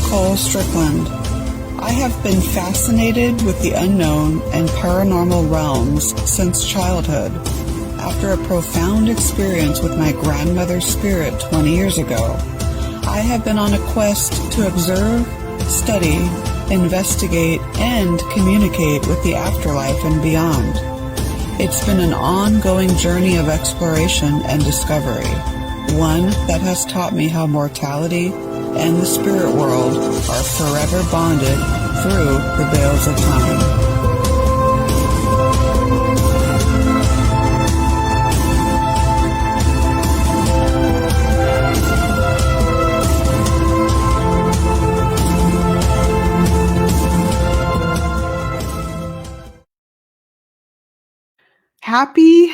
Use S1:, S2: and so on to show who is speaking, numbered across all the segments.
S1: Nicole Strickland. I have been fascinated with the unknown and paranormal realms since childhood. After a profound experience with my grandmother's spirit 20 years ago, I have been on a quest to observe, study, investigate, and communicate with the afterlife and beyond. It's been an ongoing journey of exploration and discovery, one that has taught me how mortality and the spirit world are forever bonded through the veils of time. Happy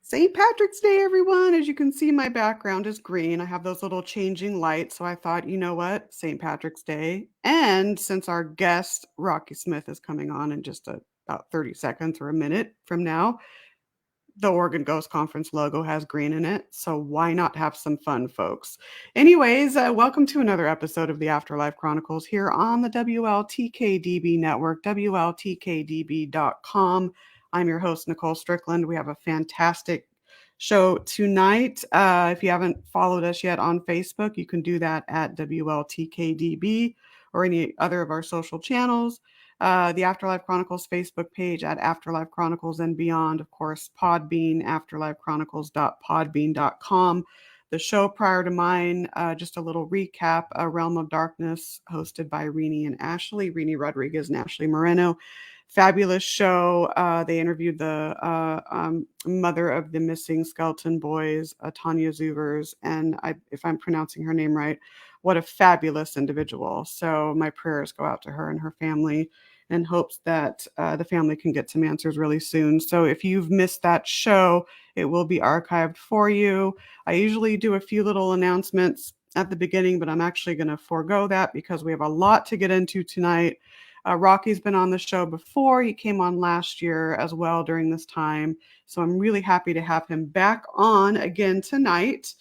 S1: St. Patrick's Day, everyone. As you can see, my background is green. I have those little changing lights. So I thought, you know what? St. Patrick's Day. And since our guest, Rocky Smith, is coming on in just about 30 seconds or a minute from now, the Oregon Ghost Conference logo has green in it. So why not have some fun, folks? Anyways, welcome to another episode of the Afterlife Chronicles here on the WLTKDB network, WLTKDB.com. I'm your host, Nicole Strickland. We have a fantastic show tonight. If you haven't followed us yet on Facebook, you can do that at WLTKDB or any other of our social channels. The Afterlife Chronicles Facebook page at Afterlife Chronicles and Beyond. Of course, Podbean, afterlifechronicles.podbean.com. The show prior to mine, just a little recap, A Realm of Darkness, hosted by Rini and Ashley, Rini Rodriguez and Ashley Moreno. Fabulous show. They interviewed the mother of the missing skeleton boys, Tanya Zuvers, and if I'm pronouncing her name right, what a fabulous individual. So my prayers go out to her and her family in hopes that the family can get some answers really soon. So if you've missed that show, it will be archived for you. I usually do a few little announcements at the beginning, but I'm actually going to forego that because we have a lot to get into tonight. Rocky's been on the show before. He came on last year as well during this time. So I'm really happy to have him back on again tonight.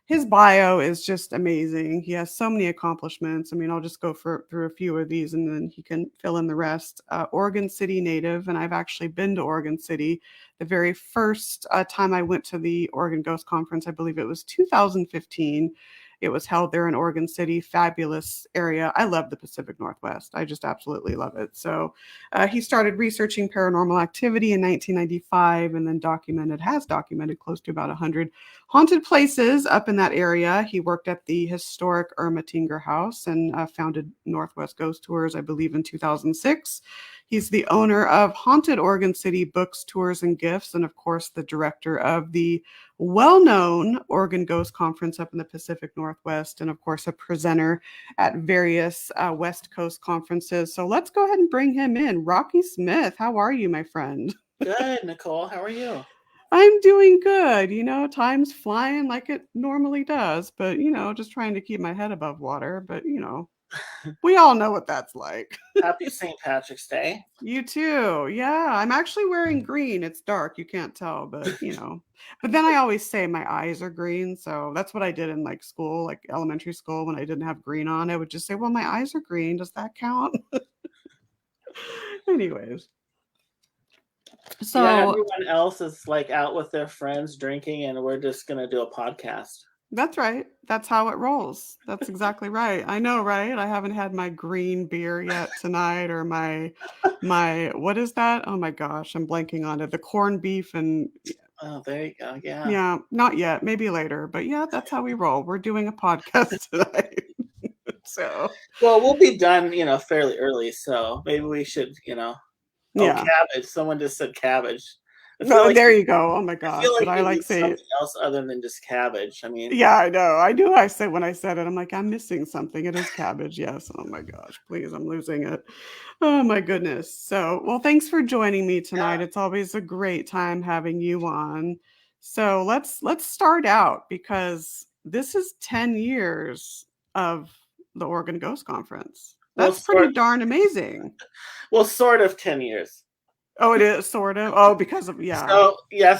S1: His bio is just amazing. He has so many accomplishments. I mean, I'll just go through a few of these and then he can fill in the rest. Oregon City native, and I've actually been to Oregon City. The very first time I went to the Oregon Ghost Conference, I believe it was 2015. It was held there in Oregon City. Fabulous area. I love the Pacific Northwest. I just absolutely love it. So he started researching paranormal activity in 1995 and then has documented close to about 100 haunted places up in that area. He worked at the historic Ermatinger House and founded Northwest Ghost Tours, I believe, in 2006. He's the owner of Haunted Oregon City Books, Tours, and Gifts, and of course, the director of the well-known Oregon Ghost Conference up in the Pacific Northwest, and of course, a presenter at various West Coast conferences. So let's go ahead and bring him in. Rocky Smith, how are you, my friend?
S2: Good, Nicole. How are you?
S1: I'm doing good. You know, time's flying like it normally does, but, you know, just trying to keep my head above water. But, you know, we all know what that's like.
S2: Happy St. Patrick's Day.
S1: You too. Yeah, I'm actually wearing green. It's dark. You can't tell, but, you know. But then I always say my eyes are green. So that's what I did in like school, like elementary school, when I didn't have green on. I would just say, well, my eyes are green. Does that count? Anyways. So
S2: yeah, everyone else is like out with their friends drinking, and we're just going to do a podcast.
S1: That's right. That's how it rolls. That's exactly right. I know, right? I haven't had my green beer yet tonight, or my what is that? Oh my gosh, I'm blanking on it. The corned beef and
S2: Oh, there you go. Yeah.
S1: yeah, not yet. Maybe later. But yeah, that's how we roll. We're doing a podcast tonight. So
S2: well, we'll be done, you know, fairly early. So maybe we should, you know.
S1: yeah.
S2: Cabbage. Someone just said cabbage.
S1: No, like, there you go. Oh my gosh.
S2: I feel like
S1: but I like saying
S2: something else other than just cabbage. I mean,
S1: yeah, I know. I do. I said when I said it, I'm like, I'm missing something. It is cabbage. Yes. Oh my gosh. Please, I'm losing it. Oh my goodness. So, well, thanks for joining me tonight. Yeah. It's always a great time having you on. So let's start out because this is 10 years of the Oregon Ghost Conference. That's pretty darn amazing.
S2: Well, sort of 10 years.
S1: Oh, it is sort of. Oh, because of yeah.
S2: So yeah,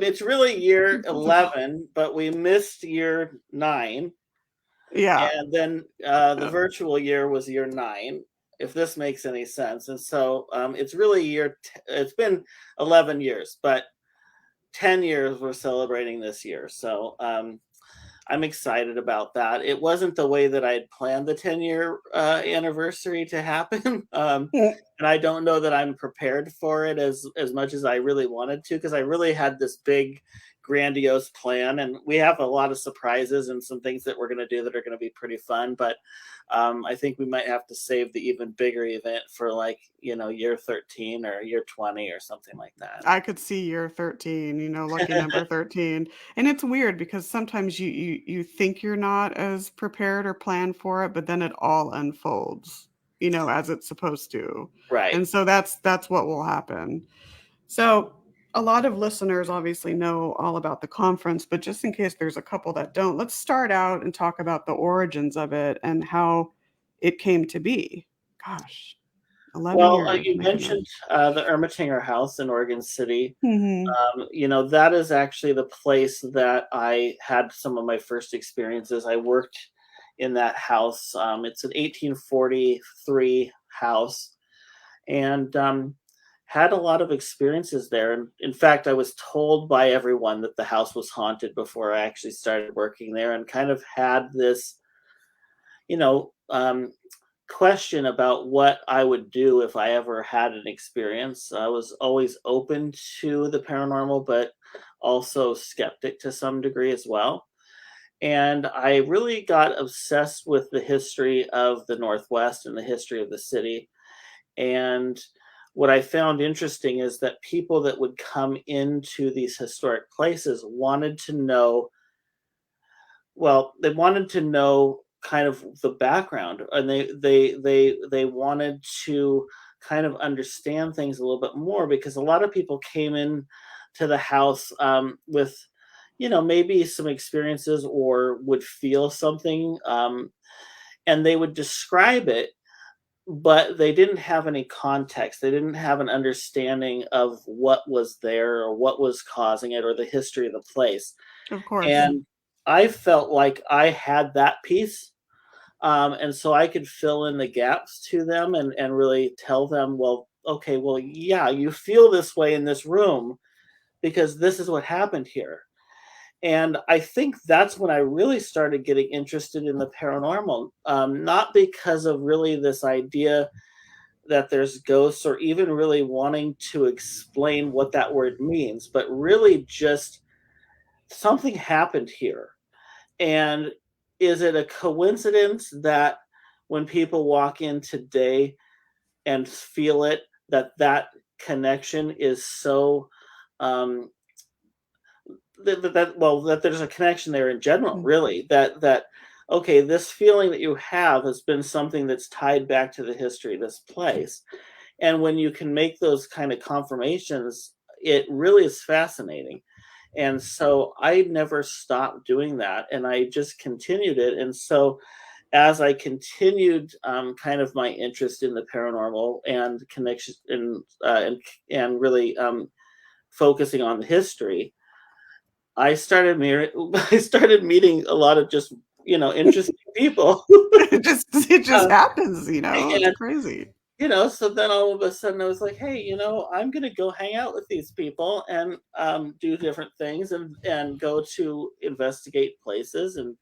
S2: it's really year 11, but we missed year 9.
S1: Yeah.
S2: And then the virtual year was year 9, if this makes any sense. And so it's really it's been 11 years, but 10 years we're celebrating this year. So I'm excited about that. It wasn't the way that I had planned the 10-year anniversary to happen. And I don't know that I'm prepared for it as much as I really wanted to, because I really had this big, grandiose plan. And we have a lot of surprises and some things that we're going to do that are going to be pretty fun. But I think we might have to save the even bigger event for like, year 13 or year 20 or something like that.
S1: I could see year 13, lucky number 13. And it's weird because sometimes you think you're not as prepared or planned for it, but then it all unfolds, as it's supposed to.
S2: Right.
S1: And so that's what will happen. So a lot of listeners obviously know all about the conference, but just in case there's a couple that don't, let's start out and talk about the origins of it and how it came to be. Gosh, 11
S2: Well,
S1: years.
S2: you
S1: My
S2: mentioned
S1: goodness.
S2: the Ermitinger House in Oregon City.
S1: Hmm.
S2: That is actually the place that I had some of my first experiences. I worked in that house. It's an 1843 house, and had a lot of experiences there. And in fact, I was told by everyone that the house was haunted before I actually started working there, and kind of had this, you know, um, question about what I would do if I ever had an experience. I was always open to the paranormal, but also skeptic to some degree as well. And I really got obsessed with the history of the Northwest and the history of the city. And what I found interesting is that people that would come into these historic places wanted to know, well, they wanted to know kind of the background, and they wanted to kind of understand things a little bit more, because a lot of people came in to the house with, maybe some experiences, or would feel something, and they would describe it, but they didn't have any context. They didn't have an understanding of what was there, or what was causing it, or the history of the place.
S1: Of course.
S2: And I felt like I had that piece. And so I could fill in the gaps to them, and really tell them, well, okay, well, yeah, you feel this way in this room because this is what happened here. And I think that's when I really started getting interested in the paranormal, not because of really this idea that there's ghosts, or even really wanting to explain what that word means, but really just something happened here. And is it a coincidence that when people walk in today and feel it, that connection is so um, that there's a connection there in general,
S1: Mm.
S2: really, that okay, this feeling that you have has been something that's tied back to the history of this place. And when you can make those kind of confirmations, it really is fascinating. And so I never stopped doing that, and I just continued it. And so as I continued kind of my interest in the paranormal and connection, and really focusing on the history, I started I started meeting a lot of just interesting people.
S1: It just
S2: um,
S1: happens, it's
S2: and
S1: crazy.
S2: so then all of a sudden I was like, hey, I'm going to go hang out with these people, and do different things, and go to investigate places. And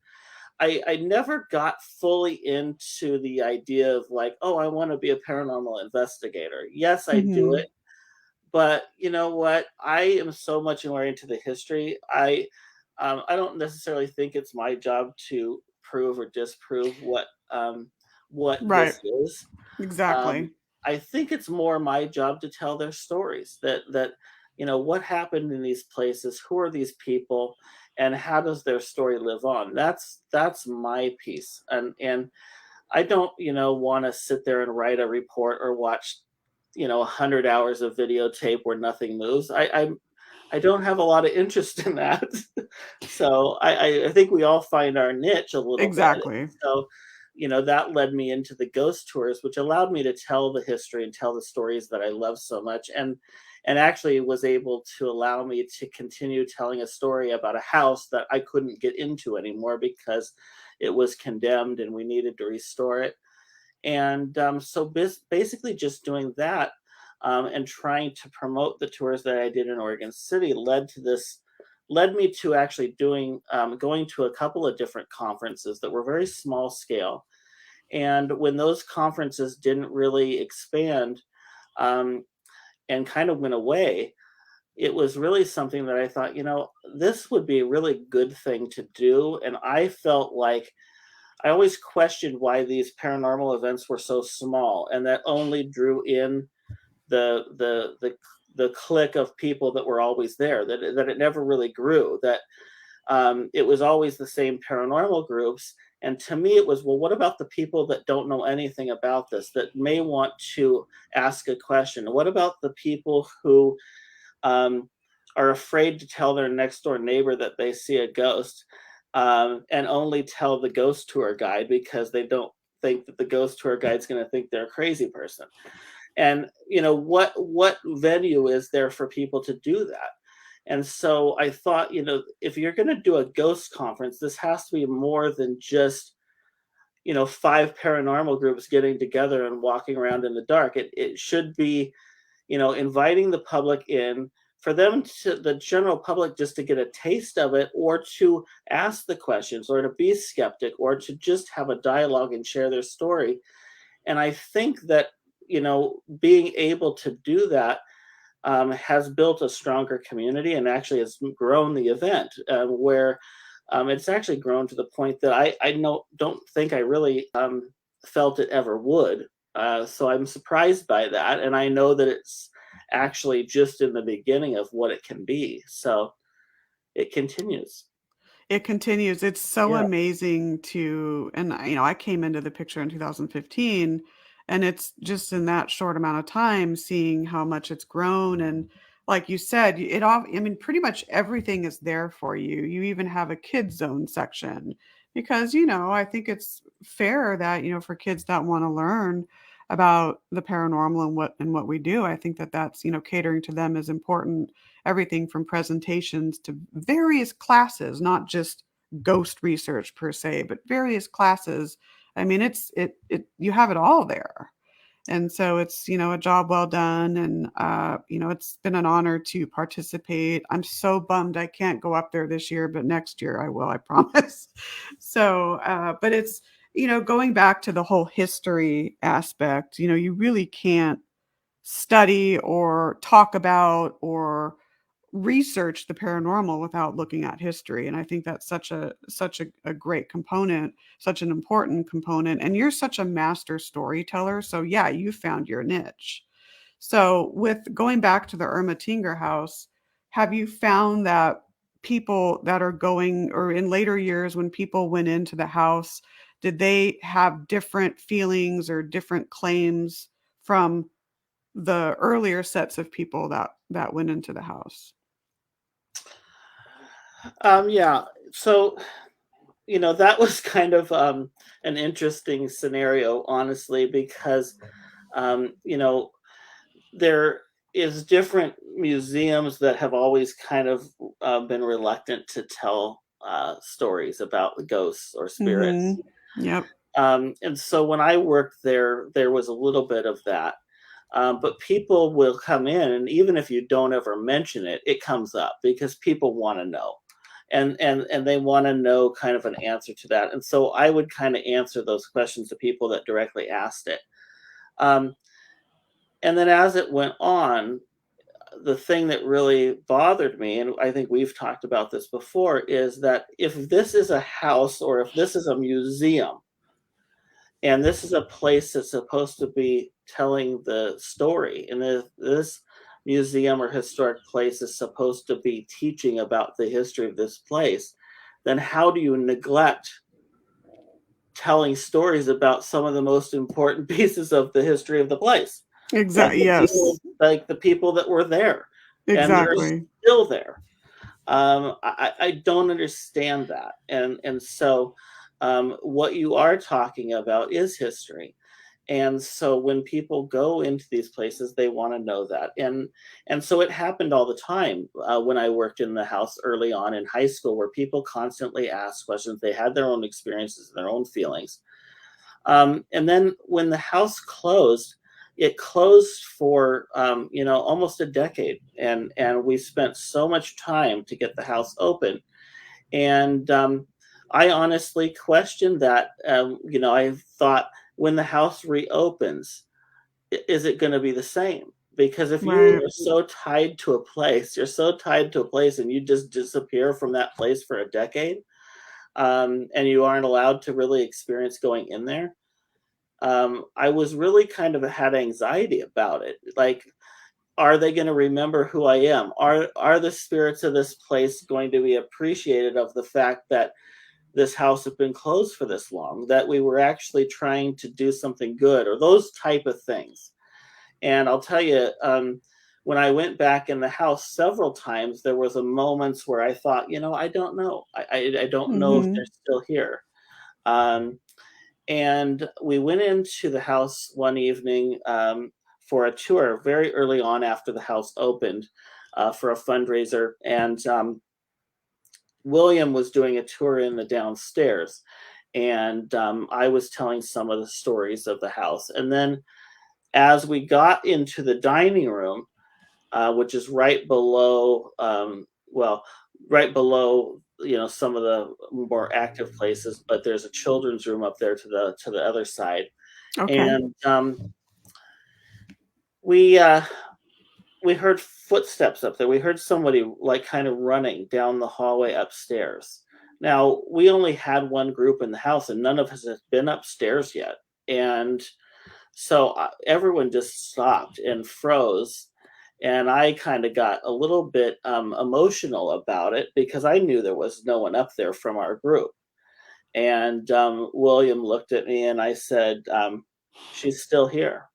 S2: I never got fully into the idea of like, oh, I want to be a paranormal investigator. Yes, I do
S1: Hmm.
S2: it. But you know what? I am so much more into the history. I don't necessarily think it's my job to prove or disprove what
S1: Right.
S2: this is. Um,
S1: Exactly.
S2: I think it's more my job to tell their stories. That what happened in these places, who are these people, and how does their story live on. That's my piece. And I don't want to sit there and write a report, or watch 100 hours of videotape where nothing moves. I don't have a lot of interest in that. So I think we all find our niche a little bit.
S1: Exactly.
S2: So, that led me into the ghost tours, which allowed me to tell the history and tell the stories that I love so much. and actually was able to allow me to continue telling a story about a house that I couldn't get into anymore because it was condemned and we needed to restore it. And so basically just doing that and trying to promote the tours that I did in Oregon City led me to actually going to a couple of different conferences that were very small scale. And when those conferences didn't really expand and kind of went away, it was really something that I thought, this would be a really good thing to do. And I felt like I always questioned why these paranormal events were so small and that only drew in the clique of people that were always there, that it never really grew, that it was always the same paranormal groups. And to me, it was, well, what about the people that don't know anything about this, that may want to ask a question? What about the people who are afraid to tell their next door neighbor that they see a ghost and only tell the ghost tour guide because they don't think that the ghost tour guide's going to think they're a crazy person? And, what venue is there for people to do that? And so I thought, if you're going to do a ghost conference, this has to be more than just, 5 paranormal groups getting together and walking around in the dark. It should be, inviting the public in, for them the general public, just to get a taste of it, or to ask the questions, or to be skeptic, or to just have a dialogue and share their story. And I think that, being able to do that has built a stronger community and actually has grown the event where it's actually grown to the point that I don't think I really felt it ever would. So I'm surprised by that. And I know that it's actually just in the beginning of what it can be. So it continues.
S1: It continues. It's so amazing and I came into the picture in 2015, and it's just in that short amount of time seeing how much it's grown. And like you said, pretty much everything is there for you. You even have a kids zone section because, I think it's fair that, for kids that want to learn about the paranormal and what we do, I think that that's, catering to them is important. Everything from presentations to various classes, not just ghost research per se, but various classes. I mean, you have it all there. And so it's, a job well done. And, it's been an honor to participate. I'm so bummed I can't go up there this year, but next year I will, I promise. So, but it's, going back to the whole history aspect, you really can't study or talk about or research the paranormal without looking at history. And I think that's such a great component, such an important component. And you're such a master storyteller. So yeah, you found your niche. So with going back to the Irma Tinger house, have you found that people that are going, or in later years when people went into the house, did they have different feelings or different claims from the earlier sets of people that went into the house?
S2: Yeah. So, that was kind of an interesting scenario, honestly, because, there is different museums that have always kind of been reluctant to tell stories about ghosts or spirits.
S1: Yep.
S2: And so when I worked there, there was a little bit of that. But people will come in, and even if you don't ever mention it, it comes up because people want to know. And they want to know kind of an answer to that. And so I would kind of answer those questions to people that directly asked it. And then as it went on, the thing that really bothered me, and I think we've talked about this before, is that if this is a house or if this is a museum, and this is a place that's supposed to be telling the story, and this museum or historic place is supposed to be teaching about the history of this place, then how do you neglect telling stories about some of the most important pieces of the history of the place?
S1: Exactly. Yes.
S2: Like the people that were there.
S1: Exactly.
S2: And they're still there. I don't understand that. And so what you are talking about is history. And so when people go into these places, they want to know that. And so it happened all the time when I worked in the house early on in high school, where people constantly asked questions. They had their own experiences and their own feelings. And then when the house closed, it closed for almost a decade, and we spent so much time to get the house open. And I honestly questioned that. I thought, when the house reopens, is it going to be the same? Because if you
S1: Right.
S2: are so tied to a place, you're so tied to a place, and you just disappear from that place for a decade, and you aren't allowed to really experience going in there. I was really kind of had anxiety about it. Like, are they going to remember who I am? Are the spirits of this place going to be appreciated of the fact that this house had been closed for this long, that we were actually trying to do something good, or those type of things? And I'll tell you, when I went back in the house several times, there was a moments where I thought, I don't know. I don't know if they're
S1: Mm-hmm.
S2: still here. Um, and we went into the house one evening for a tour very early on after the house opened for a fundraiser. And William was doing a tour in the downstairs. And I was telling some of the stories of the house. And then as we got into the dining room, which is right below, right below, some of the more active places, but there's a children's room up there to the other side.
S1: Okay.
S2: And we we heard footsteps up there. We heard somebody like kind of running down the hallway upstairs. Now, we only had one group in the house, and none of us had been upstairs yet. And so everyone just stopped and froze. And I kind of got a little bit emotional about it, because I knew there was no one up there from our group. And William looked at me, and I said, she's still here.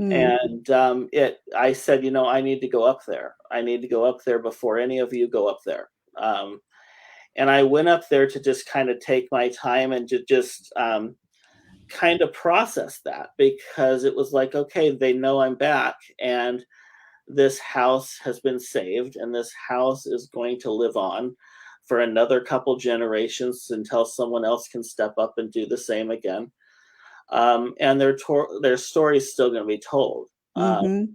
S1: Mm.
S2: And I said, I need to go up there. I need to go up there before any of you go up there. And I went up there to just kind of take my time and to just kind of process that, because it was like, okay, they know I'm back, and this house has been saved, and this house is going to live on for another couple generations until someone else can step up and do the same again. And their story is still going to be told.
S1: Mm-hmm.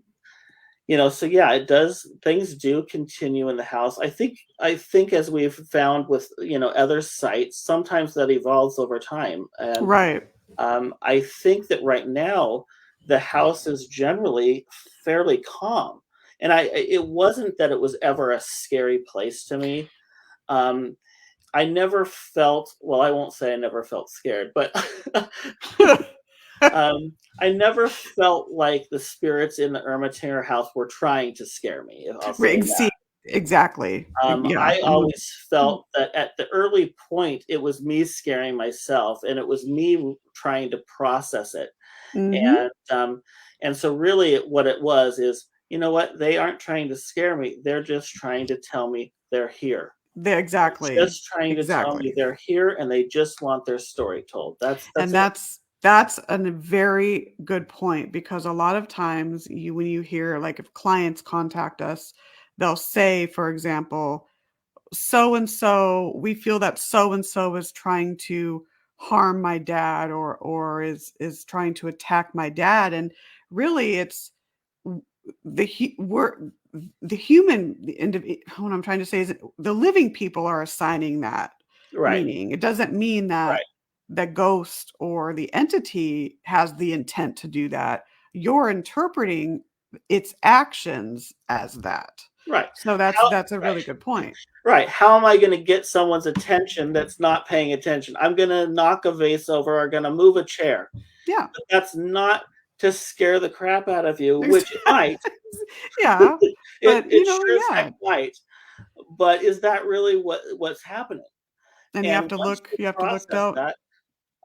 S2: So yeah, it does. Things do continue in the house. I think as we've found with other sites, sometimes that evolves over time. And
S1: Right.
S2: I think that right now the house is generally fairly calm. And it wasn't that it was ever a scary place to me. Um, I never felt, well, I won't say I never felt scared, but I never felt like the spirits in the Ermitanger house were trying to scare me, if I'll say
S1: See,
S2: that.
S1: exactly. Yeah.
S2: I always felt that at the early point, it was me scaring myself, and it was me trying to process it.
S1: Mm-hmm.
S2: And so really what it was is, you know what? They aren't trying to scare me. They're just trying to tell me they're here. They're
S1: Exactly.
S2: just trying to tell me
S1: Exactly.
S2: they're here, and they just want their story told. That's
S1: And
S2: it.
S1: that's a very good point, because a lot of times when you hear, like, if clients contact us, they'll say, for example, so and so, we feel that so and so is trying to harm my dad, or is trying to attack my dad. And really it's we're the human, what I'm trying to say is the living people are assigning that
S2: Right,
S1: meaning. It doesn't mean that
S2: right,
S1: the ghost or the entity has the intent to do that. You're interpreting its actions as that.
S2: right.
S1: So
S2: How
S1: that's a
S2: right,
S1: really good point.
S2: right. How am I going to get someone's attention that's not paying attention? I'm going to knock a vase over, or going to move a chair.
S1: Yeah.
S2: But that's not to scare the crap out of you,
S1: Ex-
S2: which it might.
S1: Yeah.
S2: it
S1: But,
S2: it sure as heck
S1: yeah.
S2: might. But is that really what's happening?
S1: And
S2: And once we
S1: you have to look
S2: process
S1: out.
S2: that,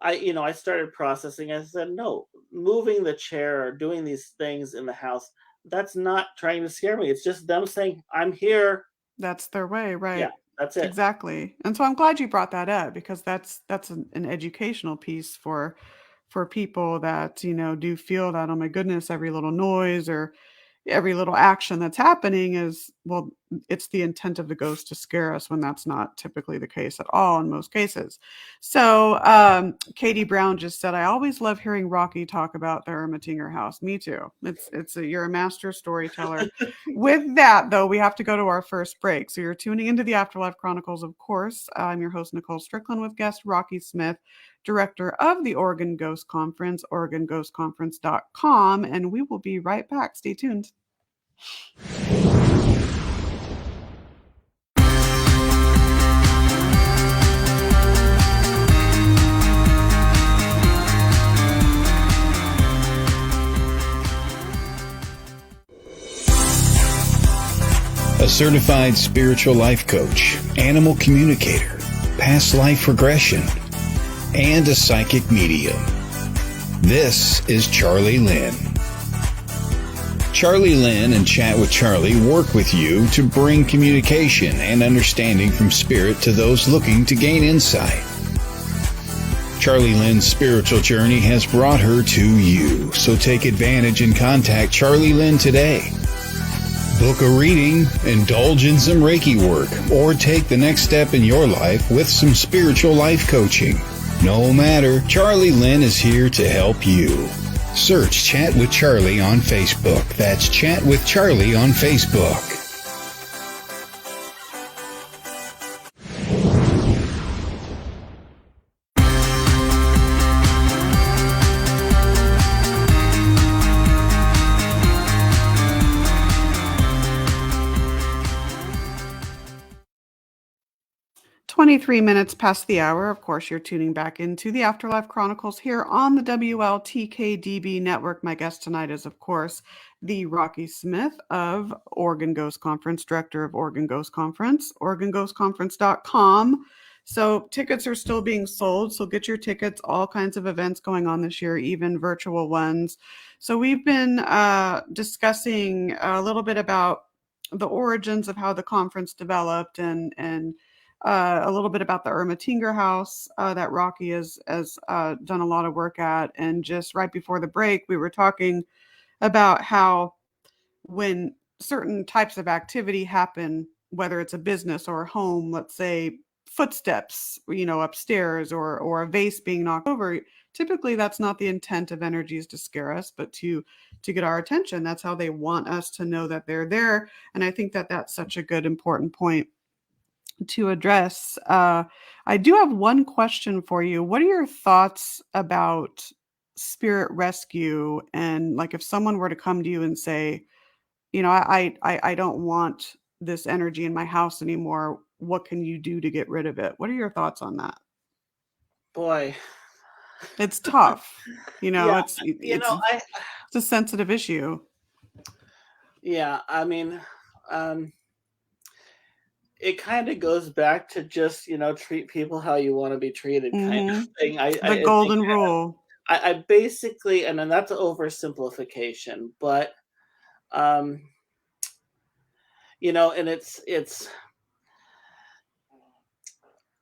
S2: I started processing. I said, no, moving the chair or doing these things in the house, that's not trying to scare me. It's just them saying, I'm here.
S1: That's their way,
S2: Yeah,
S1: right.
S2: that's it.
S1: Exactly. And so I'm glad you brought that up, because that's an educational piece for people that, do feel that, oh my goodness, every little noise or every little action that's happening is, well, it's the intent of the ghost to scare us, when that's not typically the case at all in most cases. So Katie Brown just said, I always love hearing Rocky talk about the Ermatinger house. Me too. You're a master storyteller. With that, though, we have to go to our first break. So you're tuning into the Afterlife Chronicles, of course. I'm your host, Nicole Strickland, with guest Rocky Smith, director of the Oregon Ghost Conference, OregonGhostConference.com, and we will be right back. Stay tuned.
S3: A certified spiritual life coach, animal communicator, past life regression, and a psychic medium. This is Charlie Lynn. Charlie Lynn and Chat with Charlie work with you to bring communication and understanding from spirit to those looking to gain insight. Charlie Lynn's spiritual journey has brought her to you, so take advantage and contact Charlie Lynn today. Book a reading, indulge in some Reiki work, or take the next step in your life with some spiritual life coaching. No matter, Charlie Lynn is here to help you. Search Chat with Charlie on Facebook. That's Chat with Charlie on Facebook.
S1: 23 minutes past the hour. Of course, you're tuning back into the Afterlife Chronicles here on the WLTKDB network. My guest tonight is, of course, the Rocky Smith of Oregon Ghost Conference, director of Oregon Ghost Conference, OregonGhostConference.com. So tickets are still being sold. So get your tickets. All kinds of events going on this year, even virtual ones. So we've been discussing a little bit about the origins of how the conference developed, and a little bit about the Ermatinger house that Rocky has done a lot of work at. And just right before the break, we were talking about how when certain types of activity happen, whether it's a business or a home, let's say footsteps, upstairs, or a vase being knocked over, typically that's not the intent of energies to scare us, but to get our attention. That's how they want us to know that they're there. And I think that that's such a good, important point to address. I do have one question for you. What are your thoughts about spirit rescue? And like, if someone were to come to you and say, I don't want this energy in my house anymore, what can you do to get rid of it? What are your thoughts on that?
S2: Boy,
S1: it's tough.
S2: Yeah,
S1: It's a sensitive issue.
S2: Yeah, I mean, it kind of goes back to just, treat people how you want to be treated kind of thing.
S1: The golden rule.
S2: I basically, and then that's an oversimplification, but, and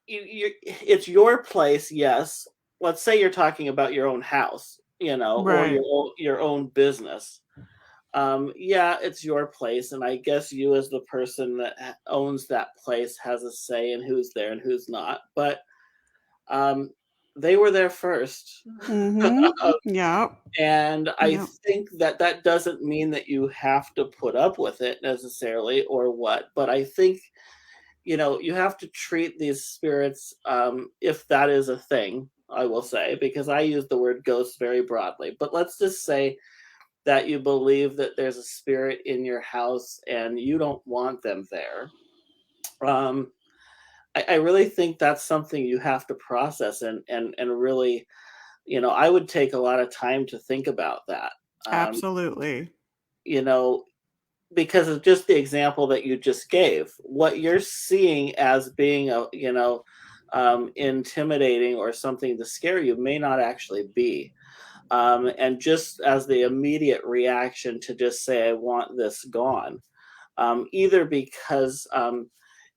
S2: it's your place. Yes. Let's say you're talking about your own house,
S1: right,
S2: or your own business. Yeah, it's your place, and I guess you as the person that owns that place has a say in who's there and who's not. But they were there first.
S1: Yeah.
S2: And I think that doesn't mean that you have to put up with it necessarily or what, but I think, you have to treat these spirits, if that is a thing, I will say, because I use the word ghost very broadly, but let's just say that you believe that there's a spirit in your house and you don't want them there. I really think that's something you have to process and really, I would take a lot of time to think about that.
S1: Absolutely.
S2: Because of just the example that you just gave, what you're seeing as being intimidating or something to scare you may not actually be. And just as the immediate reaction to just say, I want this gone, either because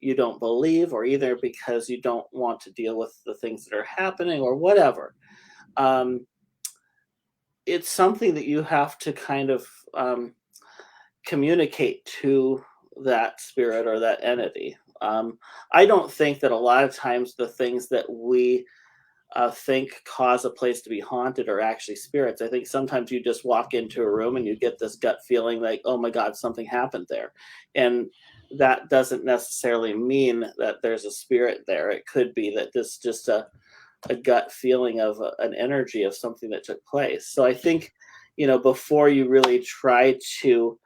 S2: you don't believe, or either because you don't want to deal with the things that are happening, or whatever. it's something that you have to kind of communicate to that spirit or that entity. I don't think that a lot of times the things that we think cause a place to be haunted are actually spirits. I think sometimes you just walk into a room and you get this gut feeling like, oh my God, something happened there. And that doesn't necessarily mean that there's a spirit there. It could be that this is just a gut feeling of an energy of something that took place. So I think, before you really try to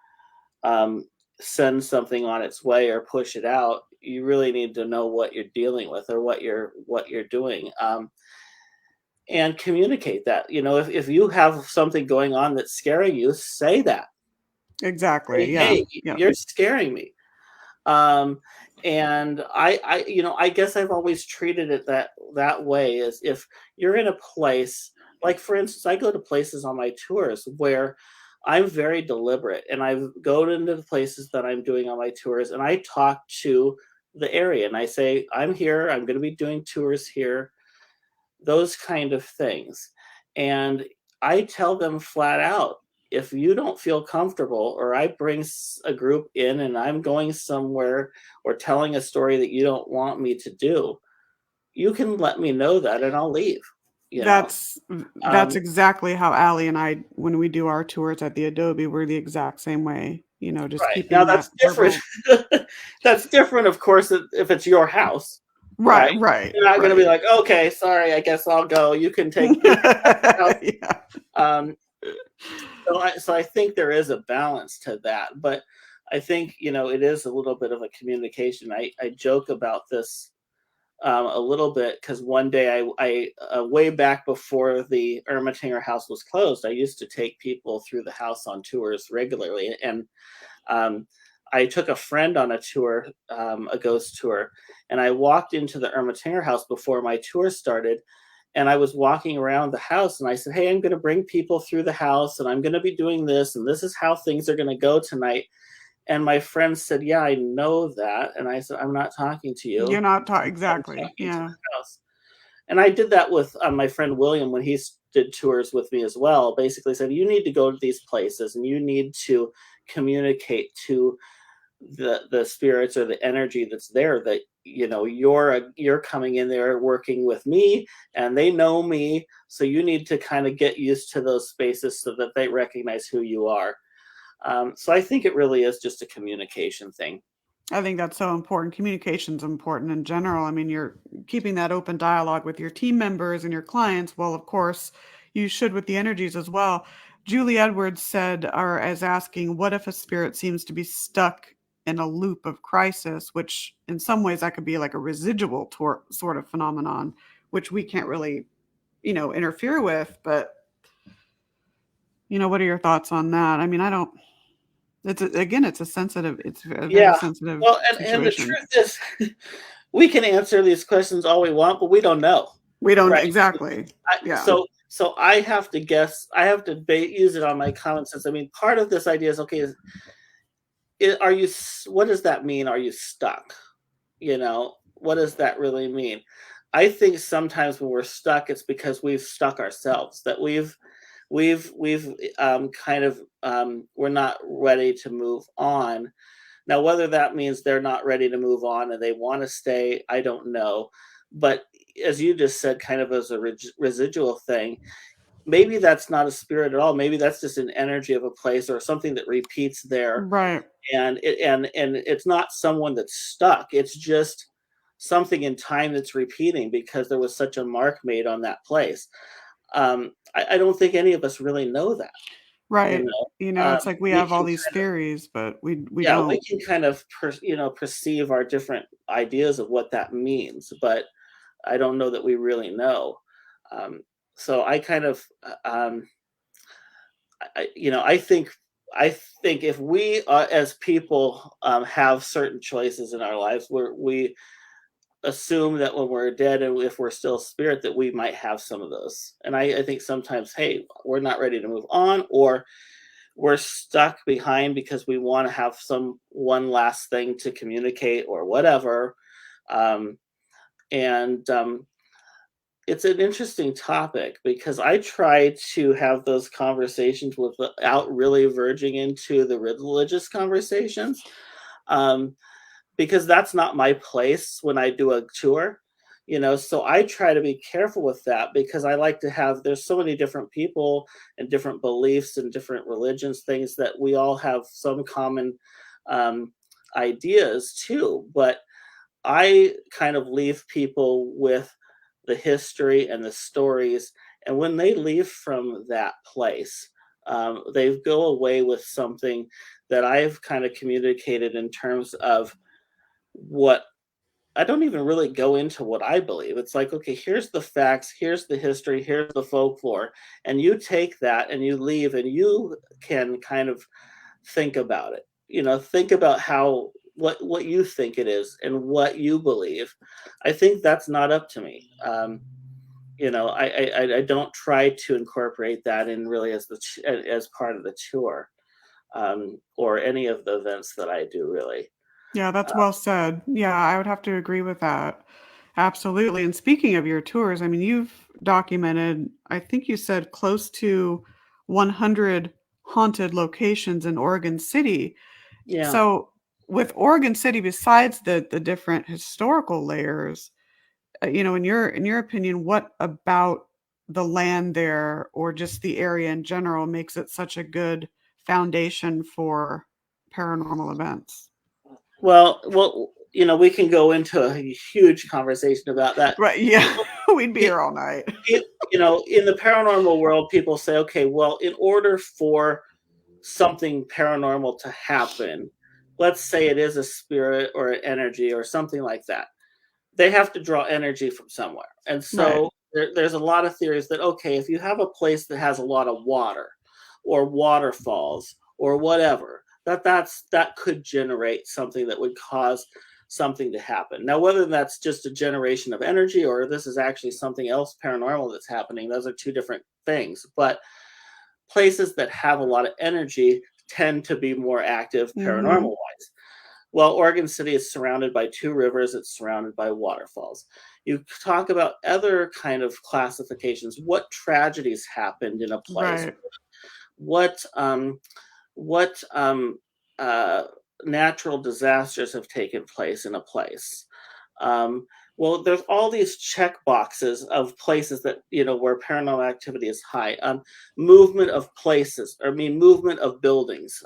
S2: send something on its way or push it out, you really need to know what you're dealing with or what you're doing, and communicate that. If you have something going on that's scaring you, say that.
S1: Exactly.
S2: Say,
S1: Yeah.
S2: hey,
S1: Yeah.
S2: you're scaring me. And I guess I've always treated it that way, is if you're in a place, like for instance, I go to places on my tours where I'm very deliberate, and I go into the places that I'm doing on my tours, and I talk to the area, and I say, I'm here, I'm going to be doing tours here, those kind of things. And I tell them flat out, if you don't feel comfortable, or I bring a group in and I'm going somewhere or telling a story that you don't want me to do, you can let me know that and I'll leave.
S1: That's exactly how Allie and I, when we do our tours at the Adobe, we're the exact same way. Just
S2: right.
S1: keeping
S2: Now that's different. That's different, of course, if it's your house.
S1: Right.
S2: You're not going to be like, okay, sorry, I guess I'll go. You can take your house.
S1: Yeah.
S2: So I think there is a balance to that, but I think, it is a little bit of a communication. I joke about this a little bit, because one day I way back before the Ermitinger house was closed, I used to take people through the house on tours regularly. And I took a friend on a tour, a ghost tour, and I walked into the Ermitinger house before my tour started. And I was walking around the house and I said, hey, I'm going to bring people through the house and I'm going to be doing this. And this is how things are going to go tonight. And my friend said, yeah, I know that. And I said, I'm not talking to you.
S1: You're not talking. Exactly. Yeah.
S2: And I did that with my friend William when he did tours with me as well. Basically said, you need to go to these places and you need to communicate to the spirits or the energy that's there, that you're coming in there working with me and they know me, so you need to kind of get used to those spaces so that they recognize who you are. So I think it really is just a communication thing.
S1: I think that's so important. Communication's important in general. I mean, you're keeping that open dialogue with your team members and your clients. Well, of course, you should with the energies as well. Julie Edwards said, or as asking, what if a spirit seems to be stuck in a loop of crisis, which in some ways that could be like a residual sort of phenomenon, which we can't really, interfere with. But, what are your thoughts on that? I mean, it's a sensitive, it's a very sensitive situation.
S2: And the truth is, we can answer these questions all we want, but we don't know.
S1: We don't, right? Exactly.
S2: So I have to guess. I have to use it on my common sense. I mean, part of this idea is, okay, what does that mean? Are you stuck? What does that really mean? I think sometimes when we're stuck, it's because we've stuck ourselves, that we've we're not ready to move on. Now, whether that means they're not ready to move on and they want to stay, I don't know. But as you just said, kind of as a residual thing, maybe that's not a spirit at all. Maybe that's just an energy of a place or something that repeats there.
S1: Right.
S2: And it's not someone that's stuck. It's just something in time that's repeating because there was such a mark made on that place. I don't think any of us really know that.
S1: Right. It's like we have all these theories, but we don't.
S2: We can kind of perceive our different ideas of what that means, but I don't know that we really know. So I kind of I think if we as people have certain choices in our lives, we assume that when we're dead and if we're still spirit, that we might have some of those. And I think sometimes, hey, we're not ready to move on, or we're stuck behind because we want to have one last thing to communicate or whatever. it's an interesting topic because I try to have those conversations without really verging into the religious conversations, um, because that's not my place when I do a tour. So I try to be careful with that because I like to there's so many different people and different beliefs and different religions, things that we all have some common um, ideas too. But I kind of leave people with the history and the stories. And when they leave from that place, they go away with something that I've kind of communicated in terms of what I don't even really go into what I believe. It's like, okay, here's the facts, here's the history, here's the folklore, and you take that and you leave and you can kind of think about it. Think about what you think it is and what you believe. I think that's not up to me. I don't try to incorporate that in really as part of the tour, or any of the events that I do really.
S1: Yeah, that's well said. Yeah, I would have to agree with that. Absolutely. And speaking of your tours, I mean, you've documented, I think you said close to 100 haunted locations in Oregon City.
S2: Yeah.
S1: So, with Oregon City, besides the different historical layers, in your opinion, what about the land there or just the area in general makes it such a good foundation for paranormal events?
S2: Well, we can go into a huge conversation about that.
S1: Right, yeah. We'd be here all night.
S2: In the paranormal world, people say, okay, well, in order for something paranormal to happen, let's say it is a spirit or an energy or something like that, they have to draw energy from somewhere. And so there's a lot of theories that, okay, if you have a place that has a lot of water or waterfalls or whatever, that could generate something that would cause something to happen. Now, whether that's just a generation of energy or this is actually something else paranormal that's happening, those are two different things. But places that have a lot of energy tend to be more active paranormal wise. Well, Oregon City is surrounded by two rivers. It's surrounded by waterfalls. You talk about other kind of classifications. What tragedies happened in a place?
S1: Right.
S2: What natural disasters have taken place in a place? Well, there's all these check boxes of places that, where paranormal activity is high. Movement of places, movement of buildings,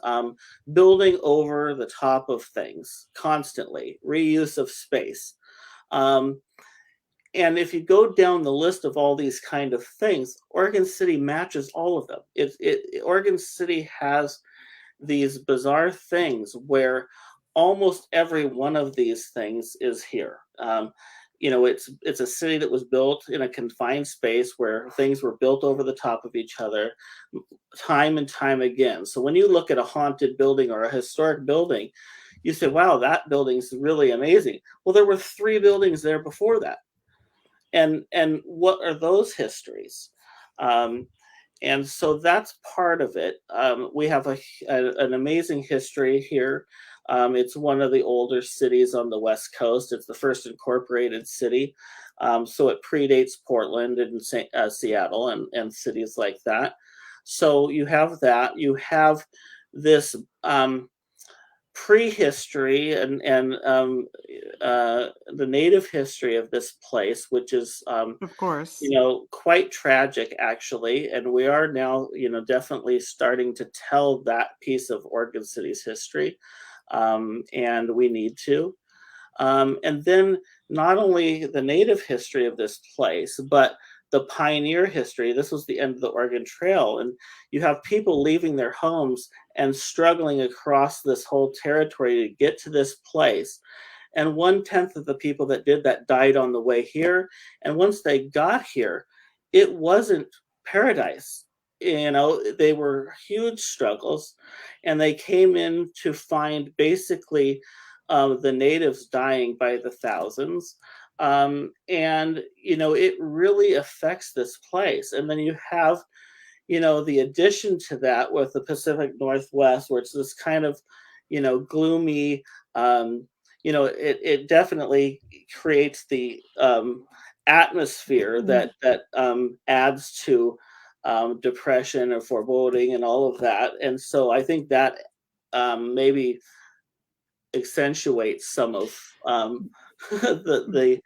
S2: building over the top of things constantly, reuse of space. And if you go down the list of all these kind of things, Oregon City matches all of them. Oregon City has these bizarre things where almost every one of these things is here. It's a city that was built in a confined space where things were built over the top of each other time and time again. So when you look at a haunted building or a historic building, you say, wow, that building's really amazing. Well, there were 3 buildings there before that. And what are those histories? And so that's part of it. We have an amazing history here. It's one of the older cities on the West Coast. It's the first incorporated city. So it predates Portland and Seattle and cities like that. So you have that. You have this prehistory and the native history of this place, which is
S1: Of course.
S2: quite tragic actually. And we are now definitely starting to tell that piece of Oregon City's history, and we need to. And then not only the native history of this place, but the pioneer history. This was the end of the Oregon Trail, and you have people leaving their homes and struggling across this whole territory to get to this place. And 1/10 of the people that did that died on the way here. And once they got here, it wasn't paradise. They were huge struggles, and they came in to find basically the natives dying by the thousands. And it really affects this place. And then you have the addition to that with the Pacific Northwest, where it's this kind of gloomy, it definitely creates the atmosphere that adds to depression or foreboding and all of that. And so I think that maybe accentuates some of the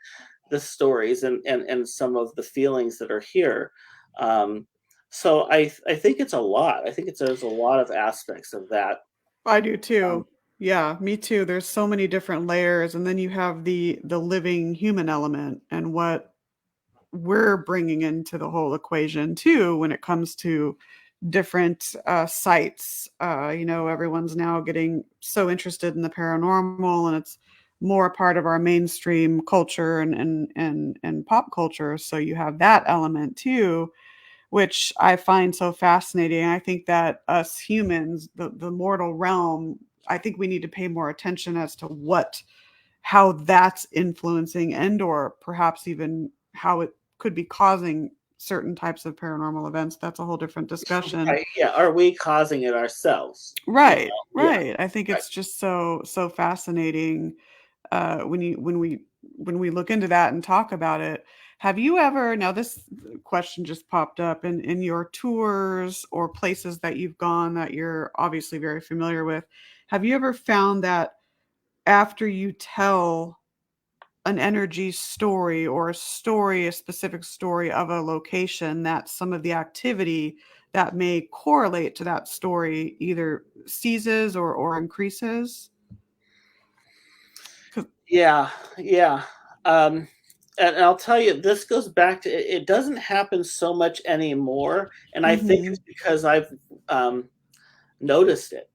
S2: stories and some of the feelings that are here. So I think it's a lot. I think there's a lot of aspects of that.
S1: I do too. Yeah, me too. There's so many different layers, and then you have the living human element and what we're bringing into the whole equation too when it comes to different sites. Everyone's now getting so interested in the paranormal, and it's more a part of our mainstream culture and pop culture. So you have that element too, which I find so fascinating. I think that us humans, the mortal realm, I think we need to pay more attention as to how that's influencing and or perhaps even how it could be causing certain types of paranormal events. That's a whole different discussion.
S2: Right. Yeah. Are we causing it ourselves?
S1: Right.
S2: You know?
S1: Right.
S2: Yeah.
S1: I think it's just so fascinating when we look into that and talk about it. Have you ever, now this question just popped up, in your tours or places that you've gone that you're obviously very familiar with, have you ever found that after you tell an energy story or a specific story of a location, that some of the activity that may correlate to that story either ceases or increases?
S2: Yeah. And I'll tell you, this goes back to it doesn't happen so much anymore, and I think it's because I've noticed it.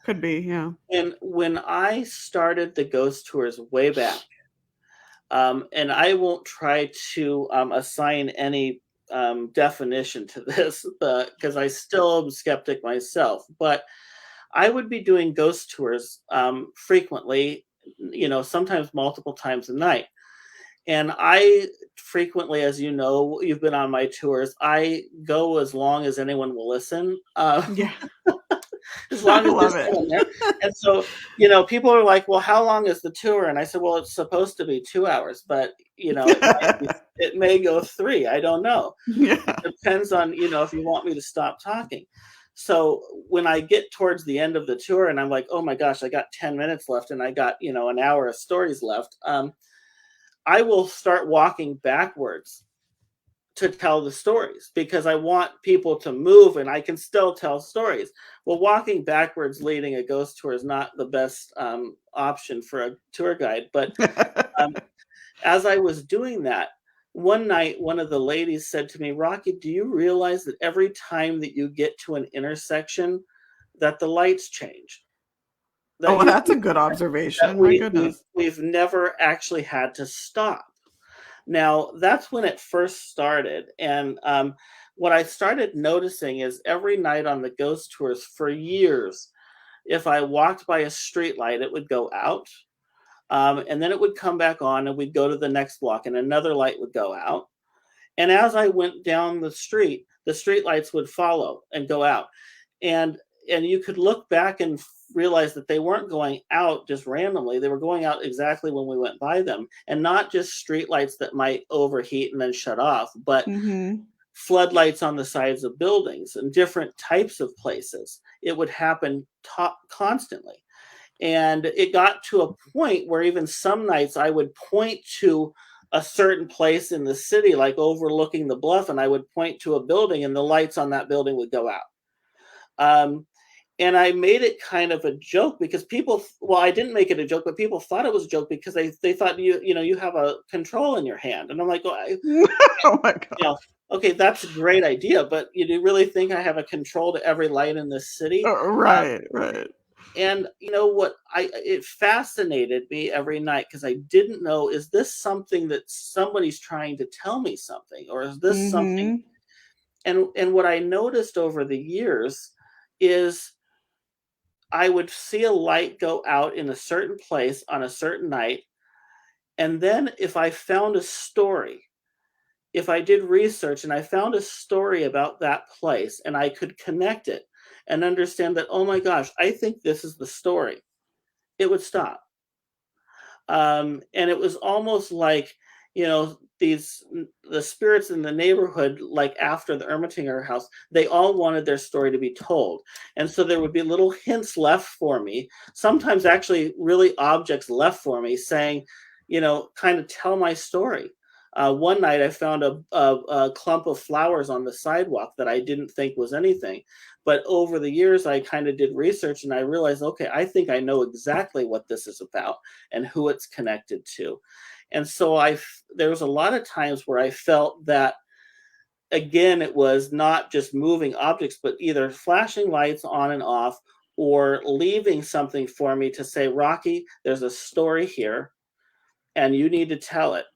S1: Could be, yeah.
S2: And when I started the ghost tours way back, and I won't try to assign any definition to this, because I still am skeptic myself, but I would be doing ghost tours frequently, sometimes multiple times a night. And I frequently, as you know, you've been on my tours, I go as long as anyone will listen.
S1: Yeah.
S2: As long as
S1: love
S2: there's
S1: it.
S2: someone there. And so, people are like, well, how long is the tour? And I said, well, it's supposed to be 2 hours, but it may go 3. I don't know.
S1: Yeah.
S2: It depends on, if you want me to stop talking. So when I get towards the end of the tour and I'm like, oh my gosh, I got 10 minutes left and I got, an hour of stories left. I will start walking backwards to tell the stories because I want people to move and I can still tell stories. Well, walking backwards leading a ghost tour is not the best option for a tour guide. But as I was doing that, one night, one of the ladies said to me, Rocky, do you realize that every time that you get to an intersection that the lights change?
S1: That's a good observation. My goodness.
S2: We've never actually had to stop. Now, that's when it first started. And what I started noticing is every night on the ghost tours for years, if I walked by a streetlight, it would go out. And then it would come back on and we'd go to the next block and another light would go out. And as I went down the street lights would follow and go out. And you could look back and realize that they weren't going out just randomly. They were going out exactly when we went by them, and not just street lights that might overheat and then shut off, but floodlights on the sides of buildings and different types of places. It would happen constantly. And it got to a point where even some nights I would point to a certain place in the city, like overlooking the bluff, and I would point to a building and the lights on that building would go out. And I made it kind of a joke because I didn't make it a joke, but people thought it was a joke because they thought you have a control in your hand. And I'm like,
S1: oh my God.
S2: Okay, that's a great idea, but you do really think I have a control to every light in this city?
S1: Right.
S2: And you know what? It fascinated me every night because I didn't know, is this something that somebody's trying to tell me something, or is this something? And what I noticed over the years is I would see a light go out in a certain place on a certain night. And then if I found a story, if I did research and I found a story about that place and I could connect it and understand that, oh my gosh, I think this is the story, it would stop. And it was almost like the spirits in the neighborhood, like after the Ermitinger house, they all wanted their story to be told. And so there would be little hints left for me, sometimes actually really objects left for me saying, kind of tell my story. One night I found a clump of flowers on the sidewalk that I didn't think was anything. But over the years, I kind of did research and I realized, okay, I think I know exactly what this is about and who it's connected to. And so there was a lot of times where I felt that, again, it was not just moving objects, but either flashing lights on and off or leaving something for me to say, Rocky, there's a story here and you need to tell it.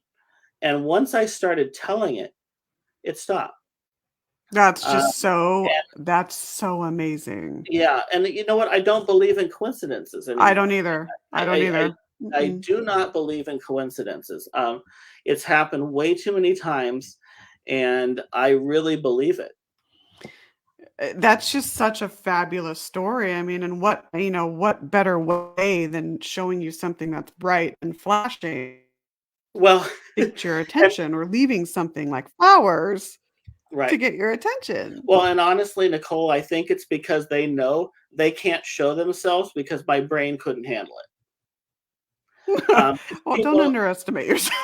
S2: And once I started telling it, it stopped.
S1: That's just that's so amazing.
S2: Yeah. And you know what? I don't believe in coincidences anymore.
S1: I don't either.
S2: I do not believe in coincidences. It's happened way too many times, and I really believe it.
S1: That's just such a fabulous story. I mean, and what better way than showing you something that's bright and flashing?
S2: Well,
S1: get your attention, or leaving something like flowers to get your attention.
S2: Well, and honestly, Nicole, I think it's because they know they can't show themselves because my brain couldn't handle it.
S1: Well, don't underestimate yourself.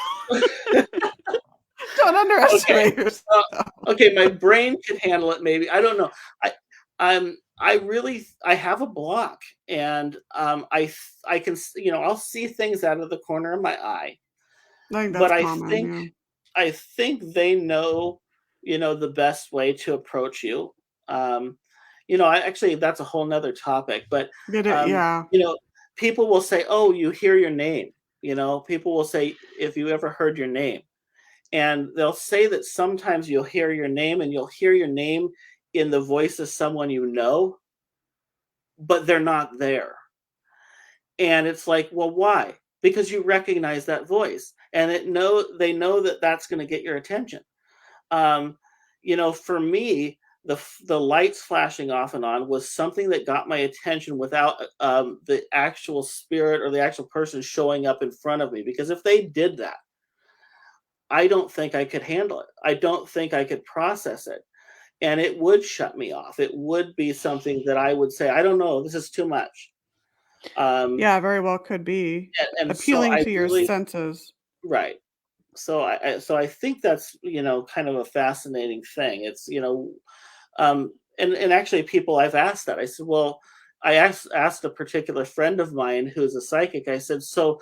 S1: Don't underestimate yourself.
S2: Okay, my brain could handle it. Maybe, I don't know. I have a block, and I can, I'll see things out of the corner of my eye. I think they know, the best way to approach you. Actually, that's a whole nother topic. But people will say, "Oh, you hear your name." People will say, "If you ever heard your name," and they'll say that sometimes you'll hear your name, and you'll hear your name in the voice of someone you know, but they're not there. And it's like, well, why? Because you recognize that voice, and they know that that's going to get your attention. For me, the lights flashing off and on was something that got my attention without the actual spirit or the actual person showing up in front of me. Because if they did that, I don't think I could handle it. I don't think I could process it. And it would shut me off. It would be something that I would say, I don't know, this is too much.
S1: Very well could be. And appealing to your senses.
S2: Right. So I think that's, kind of a fascinating thing. It's, and actually people I've asked that. I said, well, I asked a particular friend of mine who's a psychic. I said, so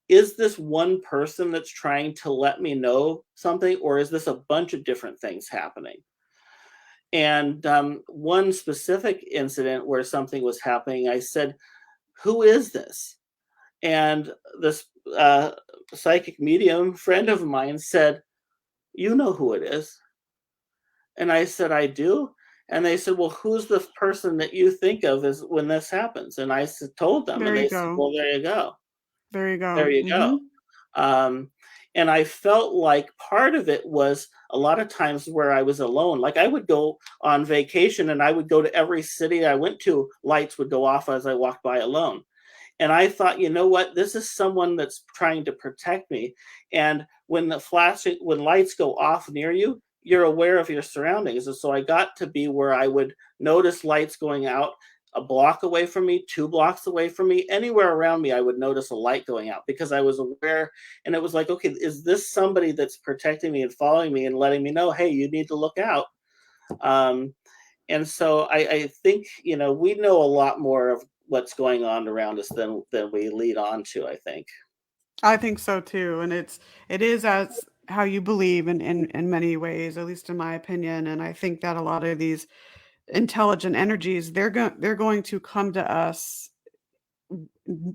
S2: is this one person that's trying to let me know something, or is this a bunch of different things happening? And one specific incident where something was happening, I said, who is this? And this psychic medium friend of mine said, you know who it is. And I said, I do. And they said, well, who's the person that you think of as when this happens? And I told them, and they said, well, there you go.
S1: There you go.
S2: There you go. And I felt like part of it was a lot of times where I was alone. Like I would go on vacation and I would go to every city I went to, lights would go off as I walked by alone. And I thought, you know what, this is someone that's trying to protect me. And when when lights go off near you, you're aware of your surroundings. And so I got to be where I would notice lights going out a block away from me, 2 blocks away from me, anywhere around me, I would notice a light going out because I was aware. And it was like, okay, is this somebody that's protecting me and following me and letting me know, hey, you need to look out? And so I think, we know a lot more of what's going on around us than we lead on to, I think.
S1: I think so too. And it is as how you believe in many ways, at least in my opinion. And I think that a lot of these intelligent energies, they're going to come to us.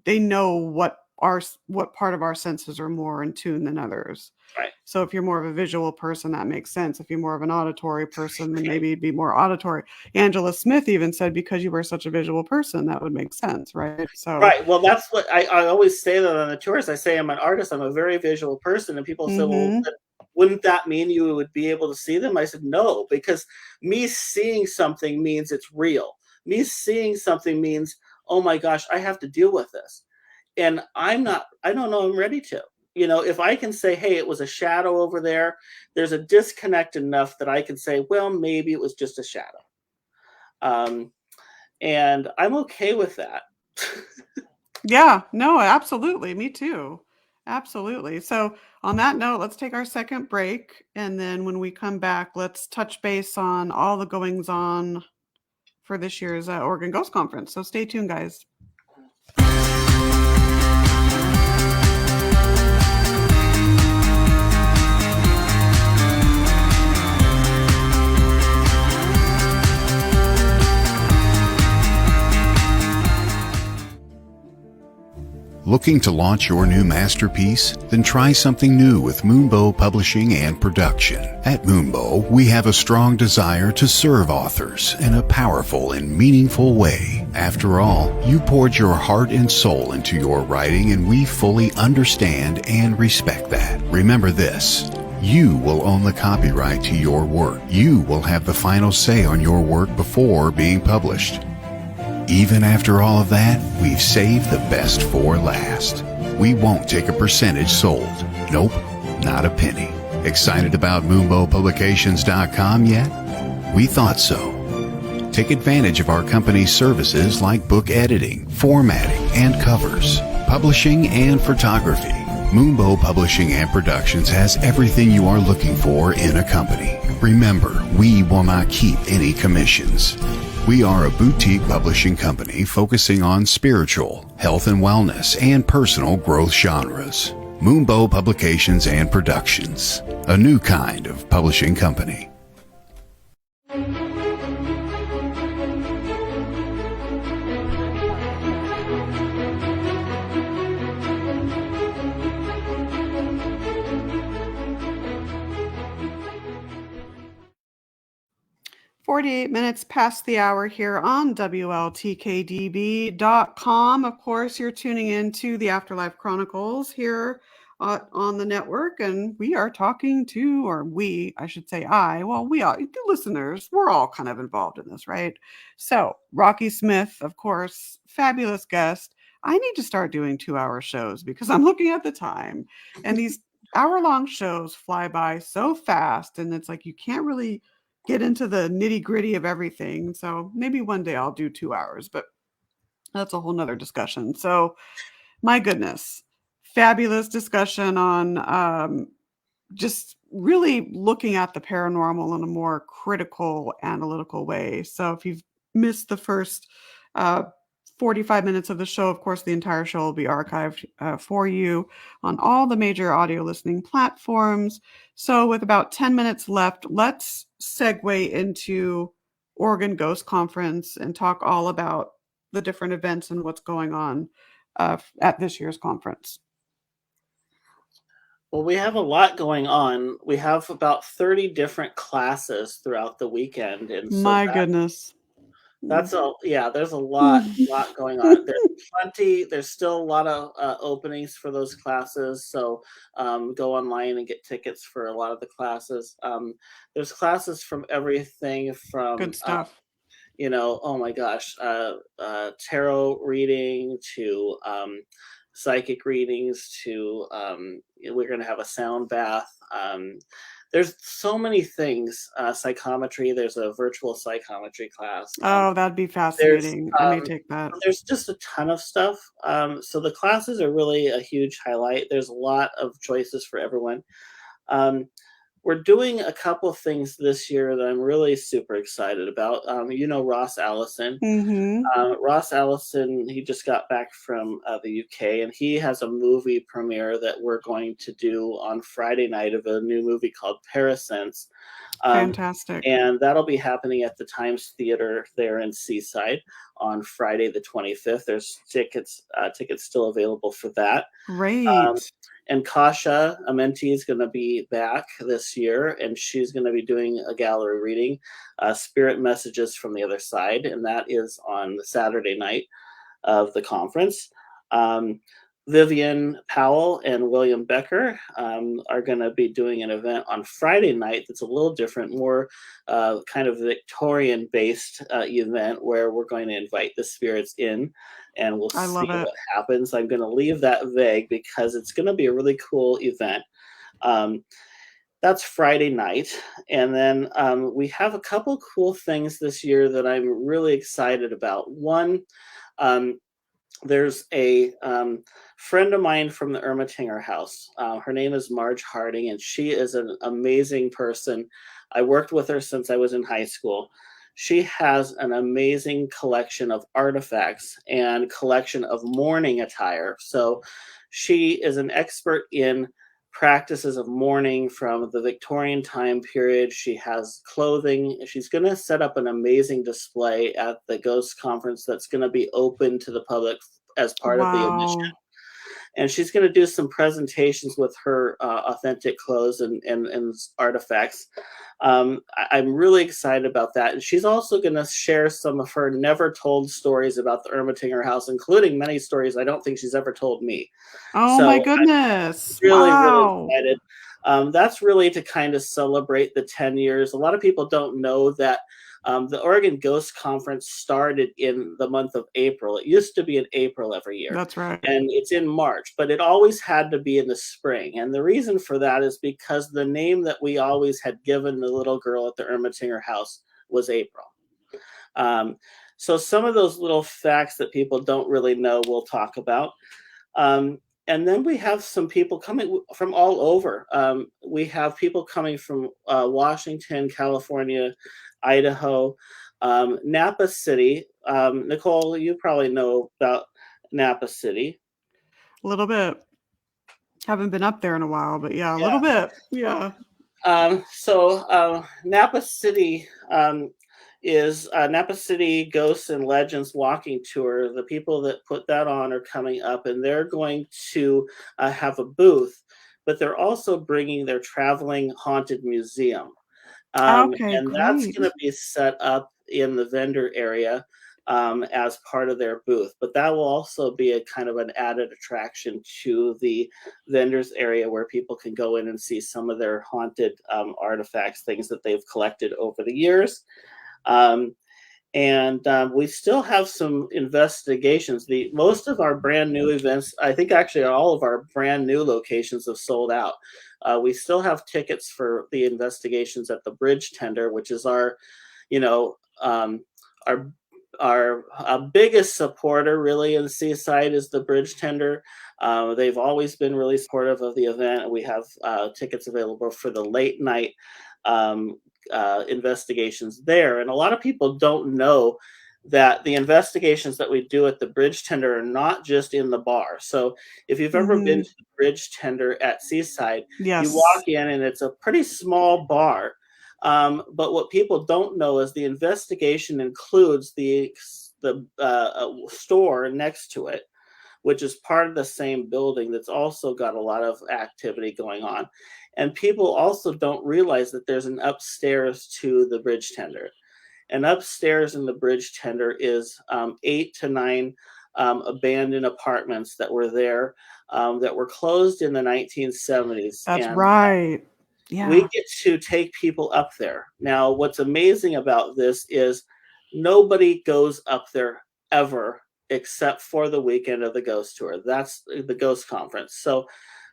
S1: They know what part of our senses are more in tune than others.
S2: Right.
S1: So if you're more of a visual person, that makes sense. If you're more of an auditory person, then maybe it'd be more auditory. Angela Smith even said, because you were such a visual person, that would make sense, right? So
S2: right. Well, that's what I always say that on the tours. I say I'm an artist. I'm a very visual person, and people say, well, wouldn't that mean you would be able to see them? I said, no, because me seeing something means it's real. Me seeing something means, oh my gosh, I have to deal with this. And I don't know I'm ready to. if I can say, hey, it was a shadow over there, there's a disconnect enough that I can say, well, maybe it was just a shadow. And I'm okay with that.
S1: Yeah, no, absolutely. Me too. Absolutely. So on that note, let's take our second break. And then when we come back, let's touch base on all the goings on for this year's Oregon Ghost Conference. So stay tuned, guys.
S3: Looking to launch your new masterpiece? Then try something new with Moonbow Publishing and Production. At Moonbow, we have a strong desire to serve authors in a powerful and meaningful way. After all, you poured your heart and soul into your writing, and we fully understand and respect that. Remember this: you will own the copyright to your work. You will have the final say on your work before being published. Even after all of that, we've saved the best for last. We won't take a percentage sold. Nope, not a penny. Excited about MoonbowPublications.com yet? We thought so. Take advantage of our company's services like book editing, formatting, and covers, publishing, and photography. Moonbow Publishing and Productions has everything you are looking for in a company. Remember, we will not keep any commissions. We are a boutique publishing company focusing on spiritual, health and wellness, and personal growth genres. Moonbow Publications and Productions, a new kind of publishing company.
S1: 48 minutes past the hour here on WLTKDB.com. Of course, you're tuning in to the Afterlife Chronicles here on the network, and we are talking to, or we, I should say we are, the listeners, we're all kind of involved in this, right? So, Rocky Smith, of course, fabulous guest. I need to start doing 2-hour shows because I'm looking at the time, and these hour-long shows fly by so fast, and it's like you can't really get into the nitty gritty of everything. So maybe one day I'll do 2 hours, but that's a whole nother discussion. So my goodness, fabulous discussion on just really looking at the paranormal in a more critical, analytical way. So if you've missed the first 45 minutes of the show, of course, the entire show will be archived for you on all the major audio listening platforms. So with about 10 minutes left, let's segue into Oregon Ghost Conference and talk all about the different events and what's going on at this year's conference.
S2: Well, we have a lot going on. We have about 30 different classes throughout the weekend. And so
S1: my goodness.
S2: There's a lot going on. There's still a lot of openings for those classes. So go online and get tickets for a lot of the classes. There's classes from everything from
S1: good stuff.
S2: Oh my gosh, tarot reading to psychic readings to we're going to have a sound bath. There's so many things. Psychometry. There's a virtual psychometry class.
S1: Oh, that'd be fascinating. I may take that.
S2: There's just a ton of stuff. So the classes are really a huge highlight. There's a lot of choices for everyone. We're doing a couple of things this year that I'm really super excited about. Ross Allison.
S1: Mm-hmm.
S2: Ross Allison, he just got back from the UK, and he has a movie premiere that we're going to do on Friday night of a new movie called Purest.
S1: Fantastic.
S2: And that'll be happening at the Times Theater there in Seaside on Friday the 25th. There's tickets still available for that.
S1: Great.
S2: And Kasha Amenti is going to be back this year, and she's going to be doing a gallery reading, Spirit Messages from the Other Side, and that is on the Saturday night of the conference. Vivian Powell and William Becker are going to be doing an event on Friday night that's a little different, more kind of Victorian-based event where we're going to invite the spirits in, and we'll
S1: I
S2: see
S1: love it.
S2: what happens. I'm going to leave that vague because it's going to be a really cool event. That's Friday night. And then we have a couple cool things this year that I'm really excited about. One, there's a friend of mine from the Ermatinger House. Her name is Marge Harding, and she is an amazing person. I worked with her since I was in high school. She has an amazing collection of artifacts and collection of mourning attire. So she is an expert in practices of mourning from the Victorian time period. She has clothing. She's going to set up an amazing display at the Ghost Conference that's going to be open to the public as part of the admission. And she's going to do some presentations with her authentic clothes and artifacts. I'm really excited about that. And she's also going to share some of her never told stories about the Ermatinger House, including many stories I don't think she's ever told me.
S1: Oh, my goodness.
S2: I'm really,
S1: wow.
S2: really excited. That's really to kind of celebrate the 10 years. A lot of people don't know that the Oregon Ghost Conference started in the month of April. It used to be in April every year.
S1: That's right.
S2: And it's in March, but it always had to be in the spring. And the reason for that is because the name that we always had given the little girl at the Ermatinger House was April. So some of those little facts that people don't really know, we'll talk about. And then we have some people coming from all over. We have people coming from Washington, California, Idaho, Napa City. Nicole, you probably know about Napa City.
S1: A little bit. Haven't been up there in a while, but yeah, a little bit. Yeah.
S2: So Napa City is Napa City Ghosts and Legends Walking Tour. The people that put that on are coming up, and they're going to have a booth, but they're also bringing their traveling haunted museum.
S1: Okay,
S2: and
S1: great.
S2: that's going to be set up in the vendor area as part of their booth. But that will also be a kind of an added attraction to the vendors area where people can go in and see some of their haunted artifacts, things that they've collected over the years. And we still have some investigations. Most of our brand new events, I think actually all of our brand new locations have sold out. We still have tickets for the investigations at the Bridge Tender, which is our biggest supporter really in Seaside is the Bridge Tender. They've always been really supportive of the event. We have tickets available for the late night investigations there. And a lot of people don't know that the investigations that we do at the Bridge Tender are not just in the bar. So if you've ever been to the Bridge Tender at Seaside,
S1: yes.
S2: You walk in and it's a pretty small bar. But what people don't know is the investigation includes the store next to it, which is part of the same building that's also got a lot of activity going on. And people also don't realize that there's an upstairs to the Bridge Tender. And upstairs in the Bridge Tender is 8 to 9 abandoned apartments that were there that were closed in the 1970s.
S1: That's right. Yeah.
S2: We get to take people up there. Now, what's amazing about this is nobody goes up there ever except for the weekend of the Ghost Tour. That's the Ghost Conference. So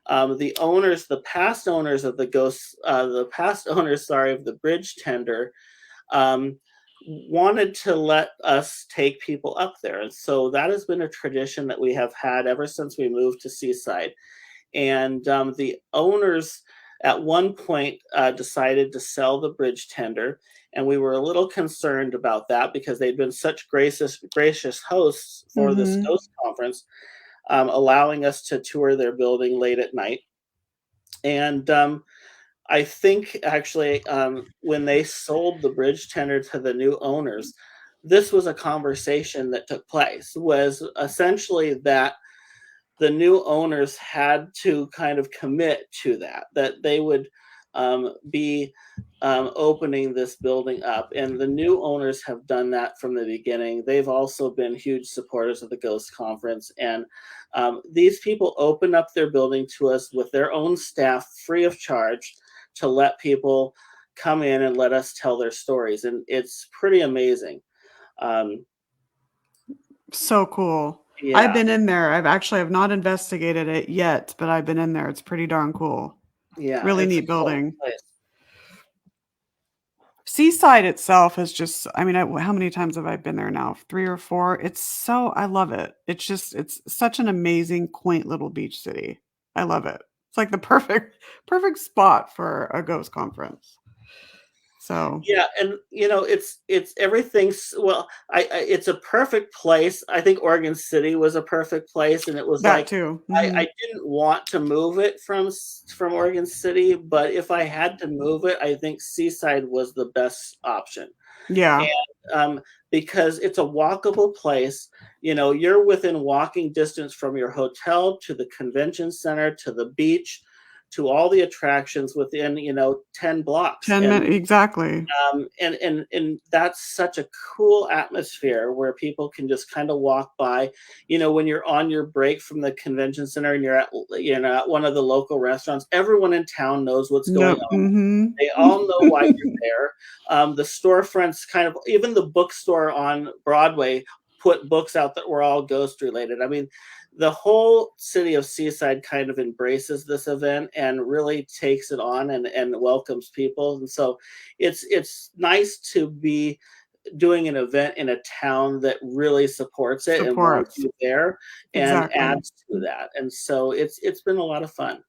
S2: the past owners of the Bridge Tender wanted to let us take people up there. And so that has been a tradition that we have had ever since we moved to Seaside. And the owners at one point decided to sell the Bridge Tender. And we were a little concerned about that because they'd been such gracious hosts for this Ghost Conference, allowing us to tour their building late at night. And I think actually when they sold the Bridge Tender to the new owners, this was a conversation that took place, was essentially that the new owners had to kind of commit to that they would be opening this building up. And the new owners have done that from the beginning. They've also been huge supporters of the Ghost Conference. And these people open up their building to us with their own staff, free of charge, to let people come in and let us tell their stories. And it's pretty amazing.
S1: So cool.
S2: Yeah.
S1: I've been in there. I've not investigated it yet, but I've been in there. It's pretty darn cool.
S2: Yeah.
S1: Really neat building. Seaside itself is just, I mean, how many times have I been there now? 3 or 4. I love it. It's such an amazing, quaint little beach city. I love it. It's like the perfect spot for a ghost conference. So
S2: yeah, and it's everything's well. It's a perfect place. I think Oregon City was a perfect place, and it was
S1: that
S2: like
S1: too.
S2: I didn't want to move it from Oregon City, but if I had to move it, I think Seaside was the best option.
S1: Yeah.
S2: And because it's a walkable place, you're within walking distance from your hotel to the convention center to the beach, to all the attractions within 10 blocks.
S1: 10 minutes, exactly.
S2: And that's such a cool atmosphere where people can just kind of walk by. When you're on your break from the convention center and you're at one of the local restaurants, everyone in town knows what's going on.
S1: Mm-hmm.
S2: They all know why you're there. The storefronts, kind of, even the bookstore on Broadway put books out that were all ghost related. I mean, the whole city of Seaside kind of embraces this event and really takes it on and welcomes people. And so it's nice to be doing an event in a town that really supports it and wants you there and adds to that. And so it's been a lot of fun.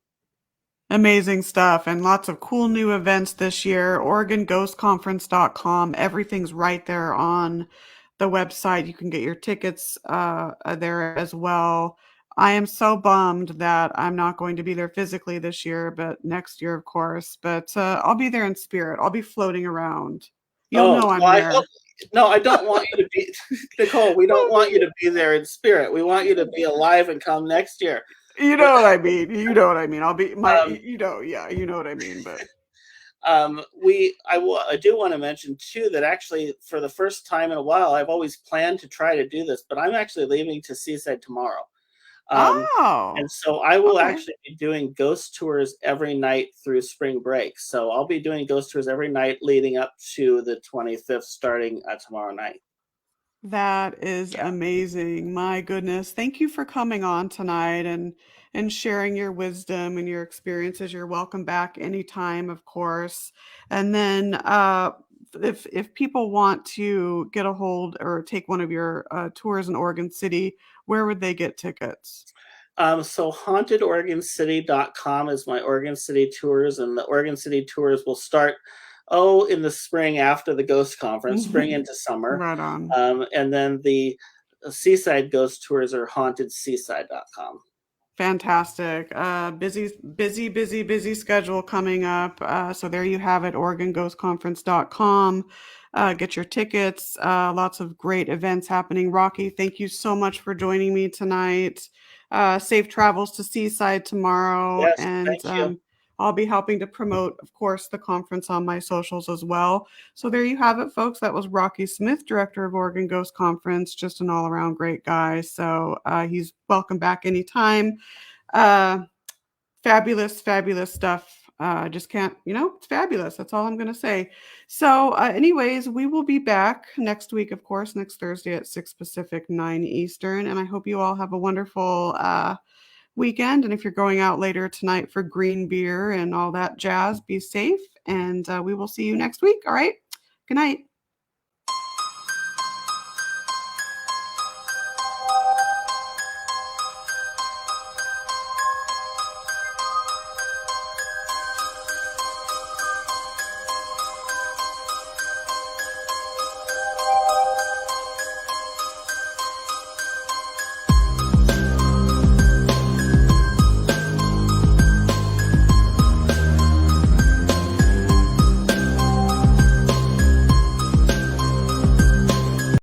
S1: Amazing stuff, and lots of cool new events this year. OregonGhostConference.com. Everything's right there on the website. You can get your tickets there as well. I am so bummed that I'm not going to be there physically this year, but next year, of course. But I'll be there in spirit. I'll be floating around. You'll know I'm there.
S2: No, I don't want you to be, Nicole, we don't want you to be there in spirit. We want you to be alive and come next year.
S1: You know what I mean. You know what I mean. I'll be you know what I mean. But
S2: I do want to mention too that actually for the first time in a while, I've always planned to try to do this, but I'm actually leaving to Seaside tomorrow. And so I will actually be doing ghost tours every night through spring break. So I'll be doing ghost tours every night leading up to the 25th, starting tomorrow night.
S1: That is amazing. My goodness. Thank you for coming on tonight and sharing your wisdom and your experiences. You're welcome back anytime, of course. And then if people want to get a hold or take one of your tours in Oregon City, where would they get tickets?
S2: So hauntedOregonCity.com is my Oregon City tours, and the Oregon City tours will start in the spring after the Ghost Conference, spring into summer.
S1: Right on.
S2: And then the Seaside Ghost Tours are hauntedseaside.com.
S1: Fantastic. Busy schedule coming up. So there you have it, OregonGhostConference.com. Get your tickets. Lots of great events happening. Rocky, thank you so much for joining me tonight. Safe travels to Seaside tomorrow.
S2: Yes,
S1: and
S2: thank you.
S1: I'll be helping to promote, of course, the conference on my socials as well. So there you have it, folks. That was Rocky Smith, director of Oregon Ghost Conference, just an all-around great guy. So he's welcome back anytime. Fabulous stuff. Just can't, it's fabulous. That's all I'm going to say. So anyways, we will be back next week, of course, next Thursday at 6 Pacific, 9 Eastern. And I hope you all have a wonderful weekend. And if you're going out later tonight for green beer and all that jazz, be safe. And we will see you next week. All right. Good night.